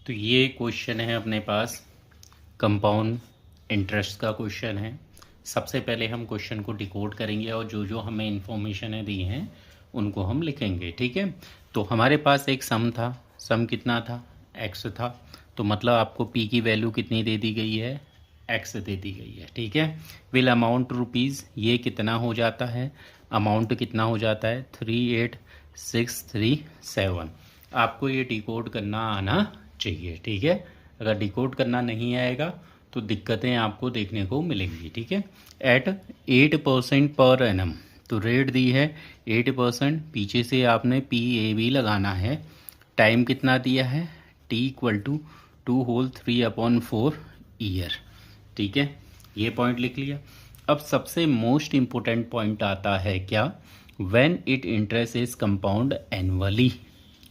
तो ये क्वेश्चन है अपने पास, कंपाउंड इंटरेस्ट का क्वेश्चन है। सबसे पहले हम क्वेश्चन को डिकोड करेंगे और जो जो हमें इन्फॉर्मेशन दी हैं उनको हम लिखेंगे। ठीक है, तो हमारे पास एक सम था। सम कितना था? एक्स था। तो मतलब आपको पी की वैल्यू कितनी दे दी गई है? एक्स दे दी गई है। ठीक है, विल अमाउंट रुपीज़, ये कितना हो जाता है? अमाउंट कितना हो जाता है? 38,637। आपको ये डिकोड करना आना चाहिए। ठीक है, अगर डिकोड करना नहीं आएगा तो दिक्कतें आपको देखने को मिलेंगी। ठीक है, एट 8% पर एनम, तो रेट दी है 8%। पीछे से आपने PAB लगाना है। टाइम कितना दिया है? T equal to 2 whole 3/4 year. ठीक है, ये पॉइंट लिख लिया। अब सबसे मोस्ट इम्पोर्टेंट पॉइंट आता है क्या? When it interest is compound annually.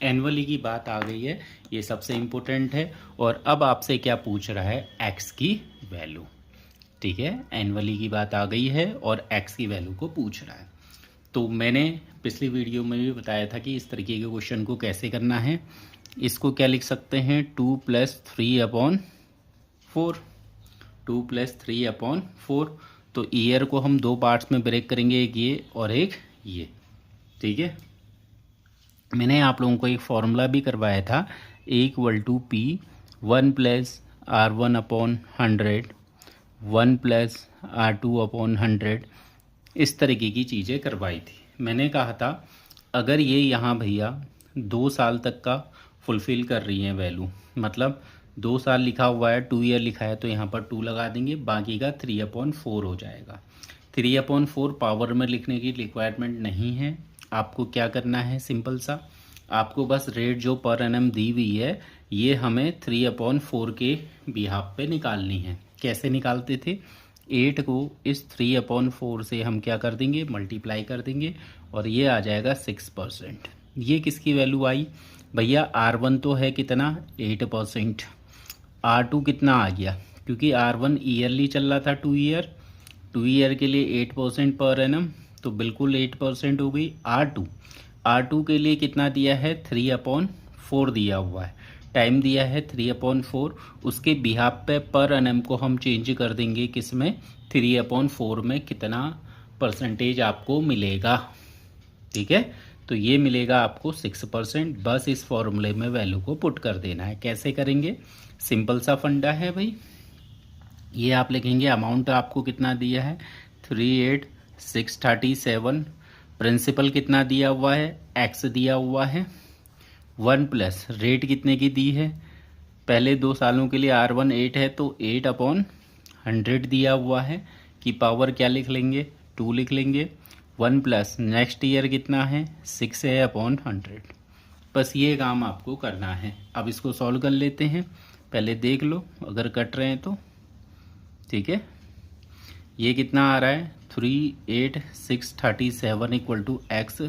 Annually की बात आ गई है, ये सबसे इम्पोर्टेंट है। और अब आपसे क्या पूछ रहा है? एक्स की वैल्यू। ठीक है, एनुअली की बात आ गई है और एक्स की वैल्यू को पूछ रहा है। तो मैंने पिछली वीडियो में भी बताया था कि इस तरीके के क्वेश्चन को कैसे करना है। इसको क्या लिख सकते हैं? 2 + 3/4। 2 + 3/4। तो ईयर को हम दो पार्ट्स में ब्रेक करेंगे, एक ये और एक ये। ठीक है, मैंने आप लोगों को एक फॉर्मूला भी करवाया था, A = P 1 + R1/100 1 + R2/100। इस तरीके की चीज़ें करवाई थी। मैंने कहा था अगर ये यहाँ भैया 2 साल तक का फुलफ़िल कर रही हैं वैल्यू, मतलब 2 साल लिखा हुआ है, 2 ईयर लिखा है, तो यहाँ पर 2 लगा देंगे, बाकी का 3/4 हो जाएगा। 3/4 पावर में लिखने की रिक्वायरमेंट नहीं है। आपको क्या करना है? सिंपल सा, आपको बस रेट जो पर एनम दी हुई है ये हमें 3/4 के बिहाफ पे निकालनी है। कैसे निकालते थे? 8 को इस 3/4 से हम क्या कर देंगे? मल्टीप्लाई कर देंगे और ये आ जाएगा 6%। ये किसकी वैल्यू आई भैया? R1 तो है कितना? 8%। R2 कितना आ गया? क्योंकि R1 ईयरली चल रहा था, 2 ईयर, 2 ईयर के लिए 8% पर एनम, तो बिल्कुल 8% हो गई। R2 के लिए कितना दिया है? 3/4 दिया हुआ है। टाइम दिया है 3/4। उसके बिहाफ पे पर एनम को हम चेंज कर देंगे किस में? 3/4 में कितना परसेंटेज आपको मिलेगा? ठीक है, तो ये मिलेगा आपको 6%। बस इस फॉर्मूले में वैल्यू को पुट कर देना है। कैसे करेंगे? सिंपल सा फंडा है भाई। ये आप लिखेंगे, अमाउंट आपको कितना दिया है? 38,637। प्रिंसिपल कितना दिया हुआ है? एक्स दिया हुआ है। 1 प्लस रेट कितने की दी है? पहले 2 सालों के लिए R1 8 है, तो 8/100 दिया हुआ है। कि पावर क्या लिख लेंगे? 2 लिख लेंगे। 1 प्लस नेक्स्ट ईयर कितना है? 6 है अपॉन 100। बस ये काम आपको करना है। अब इसको सॉल्व कर लेते हैं। पहले देख लो अगर कट रहे हैं तो। ठीक है, ये कितना आ रहा है? 38,637 इक्वल टू एक्स।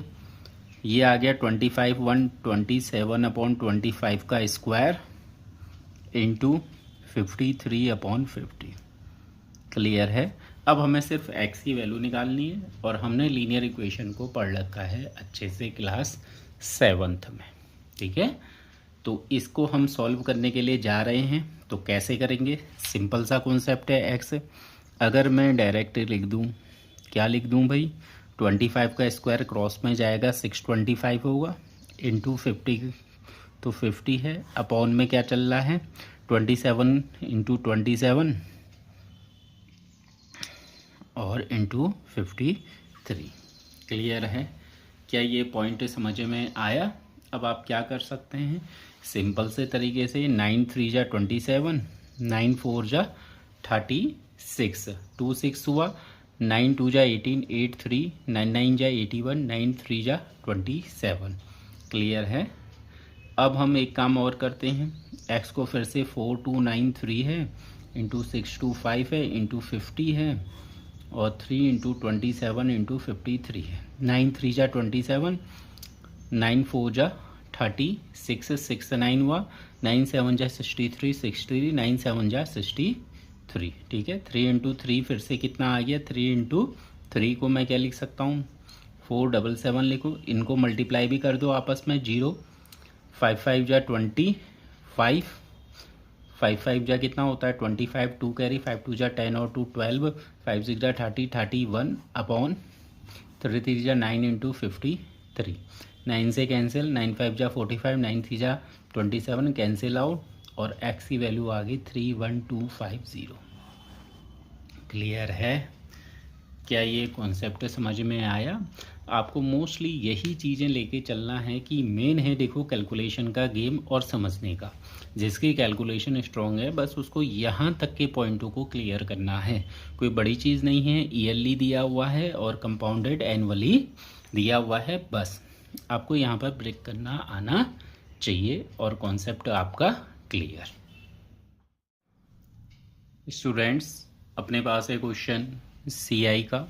ये आ गया 25,127/25 का स्क्वायर इंटू 53/50। क्लियर है? अब हमें सिर्फ एक्स की वैल्यू निकालनी है और हमने लीनियर इक्वेशन को पढ़ रखा है अच्छे से क्लास 7th में। ठीक है, तो इसको हम सॉल्व करने के लिए जा रहे हैं। तो कैसे करेंगे? सिंपल सा कॉन्सेप्ट है एक्स। अगर मैं डायरेक्ट लिख दूं, क्या लिख दूं भाई? 25 का स्क्वायर क्रॉस में जाएगा 625 होगा, इंटू 50, तो 50 है, अपॉन में क्या चल रहा है? 27 इंटू 27 और इंटू 53। क्लियर है? क्या ये पॉइंट समझ में आया? अब आप क्या कर सकते हैं? सिंपल से तरीके से 9 3 जा 27, 9 4 जा 36, 2 6 हुआ, 9 2 जा 18, 8 3, 9 9 जा 81, 9 3 जा 27। क्लियर है? अब हम एक काम और करते हैं। एक्स को फिर से 4293 है, इंटू 625 है, इंटू 50 है, और 3 इंटू 27 इंटू 53 है। 9 3 जा 27, 9 4 जा 36, 6 9 हुआ, 9 7 जा 63, 63, 9 7 जा 63। ठीक है, 3 इंटू 3 फिर से कितना आ गया? 3 इंटू 3 को मैं क्या लिख सकता हूँ? 477 लिखो। इनको मल्टीप्लाई भी कर दो आपस में, 0 5 5 जा 25, 5 जा कितना होता है 25, 2 कैरी, 5 2 जा 10 और 2 12, 5 6 जा 30, 31 अपॉन 3 3 जा 9 इंटू 53, 9 से कैंसिल, 9 5 जा 45, 9 3 जा 27 कैंसिल आउट, और x की वैल्यू आ गई 31250। क्लियर है? क्या ये कॉन्सेप्ट समझ में आया? आपको मोस्टली यही चीज़ें लेके चलना है कि मेन है देखो कैलकुलेशन का गेम और समझने का। जिसकी कैलकुलेशन स्ट्रॉन्ग है बस उसको यहाँ तक के पॉइंटों को क्लियर करना है, कोई बड़ी चीज़ नहीं है। ईयरली दिया हुआ है और कंपाउंडेड एनुअली दिया हुआ है, बस आपको यहाँ पर ब्रेक करना आना चाहिए और कॉन्सेप्ट आपका क्लियर। स्टूडेंट्स, अपने पास है क्वेश्चन CI का।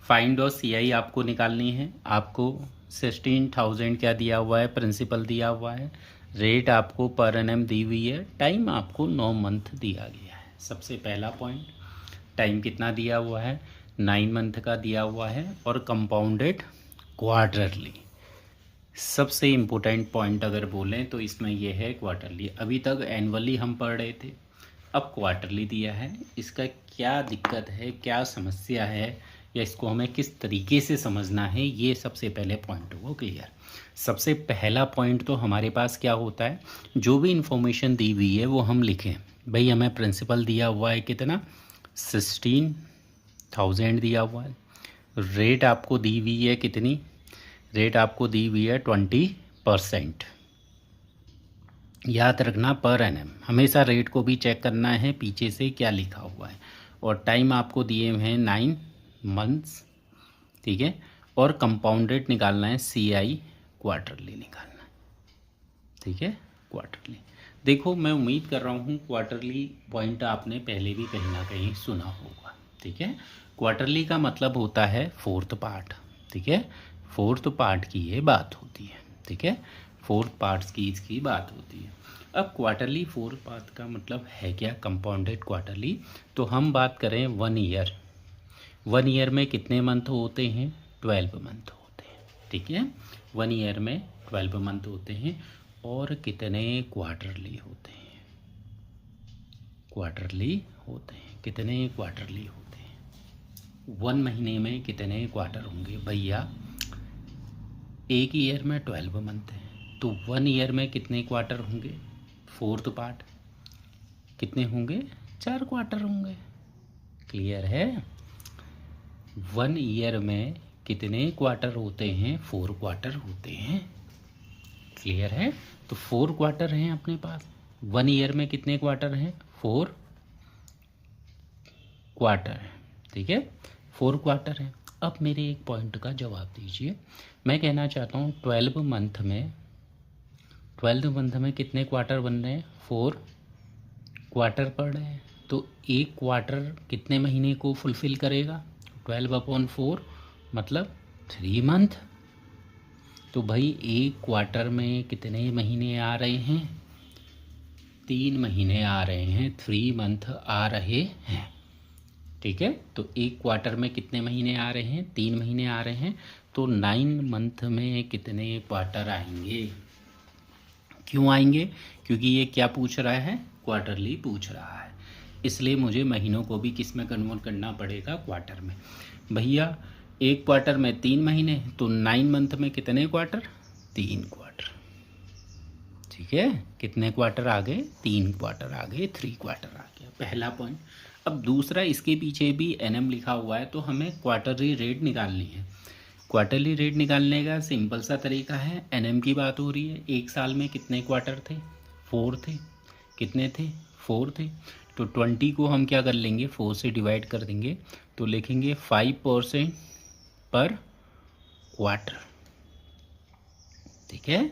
फाइंड और CI आपको निकालनी है। आपको 16,000 क्या दिया हुआ है, प्रिंसिपल दिया हुआ है, रेट आपको पर एनम दी हुई है, टाइम आपको 9 मंथ दिया गया है। सबसे पहला पॉइंट, टाइम कितना दिया हुआ है, 9 मंथ का दिया हुआ है, और कंपाउंडेड क्वार्टरली। सबसे इम्पोर्टेंट पॉइंट अगर बोलें तो इसमें यह है क्वार्टरली। अभी तक एनुअली हम पढ़ रहे थे, अब क्वार्टरली दिया है। इसका क्या दिक्कत है, क्या समस्या है, या इसको हमें किस तरीके से समझना है, ये सबसे पहले पॉइंट हो क्लियर। सबसे पहला पॉइंट तो हमारे पास क्या होता है, जो भी इंफॉर्मेशन दी हुई है वो हम लिखें। भाई हमें प्रिंसिपल दिया हुआ है कितना, 16,000 दिया हुआ है। रेट आपको दी हुई है कितनी, रेट आपको दी हुई है 20%। याद रखना पर एनम, हमेशा रेट को भी चेक करना है पीछे से क्या लिखा हुआ है। और टाइम आपको दिए हुए हैं 9 मंथ्स, ठीक है। और कंपाउंडेड निकालना है, CI क्वार्टरली निकालना है, ठीक है, क्वार्टरली। देखो मैं उम्मीद कर रहा हूँ क्वार्टरली पॉइंट आपने पहले भी कहीं ना कहीं सुना होगा, ठीक है। क्वार्टरली का मतलब होता है 4th पार्ट, ठीक है, 4th पार्ट की ये बात होती है, ठीक है, 4th पार्ट्स की इसकी बात होती है। अब क्वार्टरली 4th पार्ट का मतलब है क्या, कंपाउंडेड क्वार्टरली। तो हम बात करें 1 ईयर, 1 ईयर में कितने मंथ होते हैं, 12 मंथ होते हैं, ठीक है। 1 ईयर में 12 मंथ होते हैं। और कितने क्वार्टरली होते हैं, क्वार्टरली होते हैं, कितने क्वार्टरली होते हैं। 1 महीने में कितने क्वार्टर होंगे भैया, एक ईयर में 12 मंथ है, तो 1 ईयर में कितने क्वार्टर होंगे, 4th पार्ट कितने होंगे, 4 क्वार्टर होंगे। क्लियर है? 1 ईयर में कितने क्वार्टर होते हैं, 4 क्वार्टर होते हैं। क्लियर है? तो 4 क्वार्टर हैं अपने पास। 1 ईयर में कितने क्वार्टर हैं, 4 क्वार्टर हैं, ठीक है, 4 क्वार्टर हैं। अब मेरे एक पॉइंट का जवाब दीजिए। मैं कहना चाहता हूँ 12 मंथ में कितने क्वार्टर बन रहे हैं, 4 क्वार्टर पड़ रहे हैं। तो एक क्वार्टर कितने महीने को फुलफ़िल करेगा, 12/4 मतलब 3 मंथ। तो भाई एक क्वार्टर में कितने महीने आ रहे हैं, 3 महीने आ रहे हैं, 3 मंथ आ रहे हैं, ठीक है। तो एक क्वार्टर में कितने महीने आ रहे हैं, 3 महीने आ रहे हैं। तो 9 मंथ में कितने क्वार्टर आएंगे, क्यों आएंगे, क्योंकि ये क्या पूछ रहा है, क्वार्टरली पूछ रहा है, इसलिए मुझे महीनों को भी किस में कन्वर्ट करना पड़ेगा, क्वार्टर में। भैया एक क्वार्टर में 3 महीने, तो 9 मंथ में कितने क्वार्टर, 3 क्वार्टर, ठीक है। कितने क्वार्टर आ गए, 3 क्वार्टर आ गए, 3 क्वार्टर आ गया, पहला पॉइंट। अब दूसरा, इसके पीछे भी एनएम लिखा हुआ है, तो हमें क्वार्टरली रेट निकालनी है। क्वार्टरली रेट निकालने का सिंपल सा तरीका है, एनएम की बात हो रही है, एक साल में कितने क्वार्टर थे, 4 थे, कितने थे, 4 थे। तो 20 को हम क्या कर लेंगे, 4 से डिवाइड कर देंगे, तो लिखेंगे 5% पर क्वार्टर, ठीक है,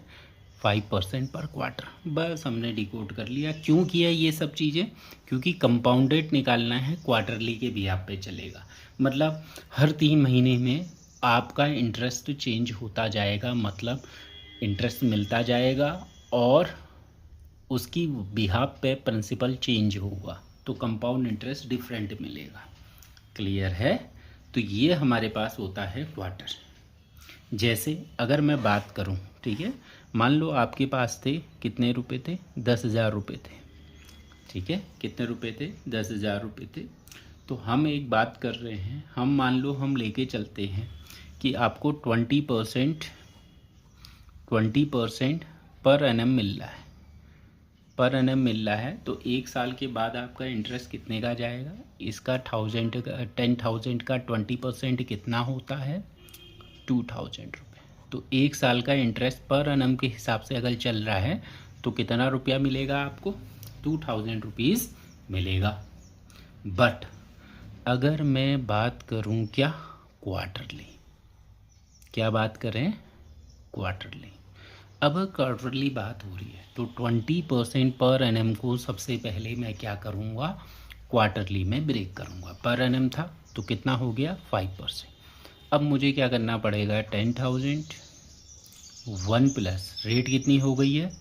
5% पर क्वार्टर। बस हमने डिकोड कर लिया। क्यों किया ये सब चीज़ें, क्योंकि कंपाउंडेड निकालना है, क्वार्टरली के भी आप पे चलेगा। मतलब हर 3 महीने में आपका इंटरेस्ट चेंज होता जाएगा, मतलब इंटरेस्ट मिलता जाएगा और उसकी बिहाफ पे प्रिंसिपल चेंज होगा, तो कंपाउंड इंटरेस्ट डिफरेंट मिलेगा। क्लियर है? तो ये हमारे पास होता है क्वार्टर। जैसे अगर मैं बात करूं, ठीक है, मान लो आपके पास थे कितने रुपए थे, 10,000 रुपये थे, ठीक है, कितने रुपए थे? 10,000 रुपये थे। तो हम एक बात कर रहे हैं, हम मान लो हम लेके चलते हैं कि आपको 20% पर एनम मिल रहा है, तो 1 साल के बाद आपका इंटरेस्ट कितने का जाएगा? इसका 10,000 का 20% कितना होता है? 2,000 रुपये। तो 1 साल का इंटरेस्ट पर एनम के हिसाब से अगर चल रहा है तो कितना रुपया मिलेगा आपको? 2,000 रुपीज़ मिलेगा। बट अगर मैं बात करूं क्या? क्वार्टरली। क्या बात करें? क्वार्टरली। अब क्वार्टरली बात हो रही है तो 20% पर एनम को सबसे पहले मैं क्या करूंगा? क्वार्टरली में ब्रेक करूंगा। पर एनम था तो कितना हो गया? 5%। अब मुझे क्या करना पड़ेगा? 10,000 1 प्लस रेट कितनी हो गई है?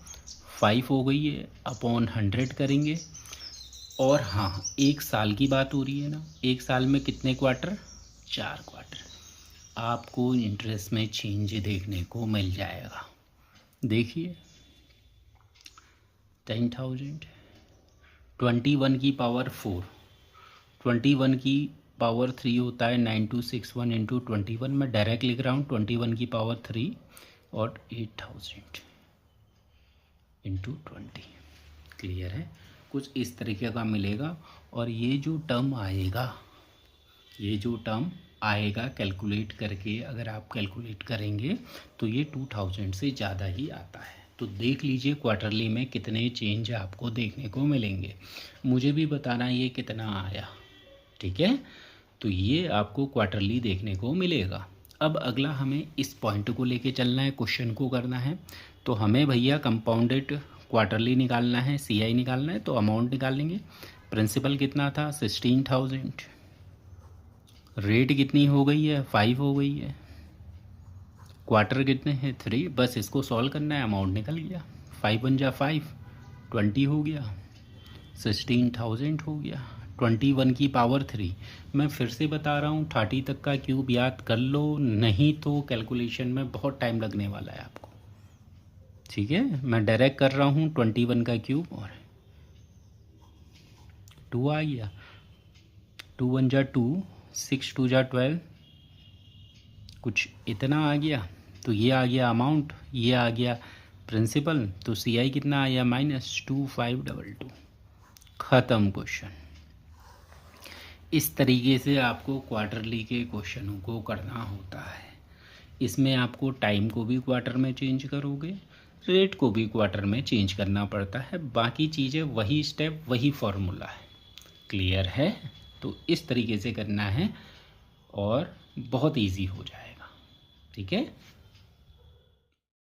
5 हो गई है, अपॉन 100 करेंगे। और हाँ, 1 साल की बात हो रही है ना, 1 साल में कितने क्वार्टर? 4 क्वार्टर। आपको इंटरेस्ट में चेंज देखने को मिल जाएगा। देखिए 10,000 21 की पावर 4, 21 की पावर 3 होता है 9261 इंटू 21। मैं डायरेक्ट लिख रहा हूँ 21 की पावर 3 और 8,000 इंटू 20। क्लियर है? कुछ इस तरीके का मिलेगा। और ये जो टर्म आएगा कैलकुलेट करके, अगर आप कैलकुलेट करेंगे तो ये 2,000 से ज़्यादा ही आता है। तो देख लीजिए क्वार्टरली में कितने चेंज आपको देखने को मिलेंगे। मुझे भी बताना ये कितना आया, ठीक है? तो ये आपको क्वार्टरली देखने को मिलेगा। अब अगला हमें इस पॉइंट को लेके चलना है, क्वेश्चन को करना है। तो हमें भैया कंपाउंडेड क्वार्टरली निकालना है, CI निकालना है। तो अमाउंट निकालेंगे। प्रिंसिपल कितना था? 16,000। रेट कितनी हो गई है? 5 हो गई है। क्वार्टर कितने हैं? 3। बस इसको सॉल्व करना है, अमाउंट निकल गया। 5 1 जा 5, 20 हो गया, 16,000 हो गया। 21 की पावर 3। मैं फिर से बता रहा हूँ 30 तक का क्यूब याद कर लो, नहीं तो कैलकुलेशन में बहुत टाइम लगने वाला है आपको। ठीक है, मैं डायरेक्ट कर रहा हूँ 21 का क्यूब और 2 आ गया। 2 1 जा 2, 6 2 जा 12, कुछ इतना आ गया। तो ये आ गया अमाउंट, ये आ गया प्रिंसिपल। तो CI कितना आया? -2522। ख़त्म क्वेश्चन। इस तरीके से आपको क्वार्टरली के क्वेश्चनों को करना होता है। इसमें आपको टाइम को भी क्वार्टर में चेंज करोगे, रेट को भी क्वार्टर में चेंज करना पड़ता है। बाकी चीज़ें वही स्टेप, वही फॉर्मूला है। क्लियर है? तो इस तरीके से करना है और बहुत इजी हो जाएगा। ठीक है।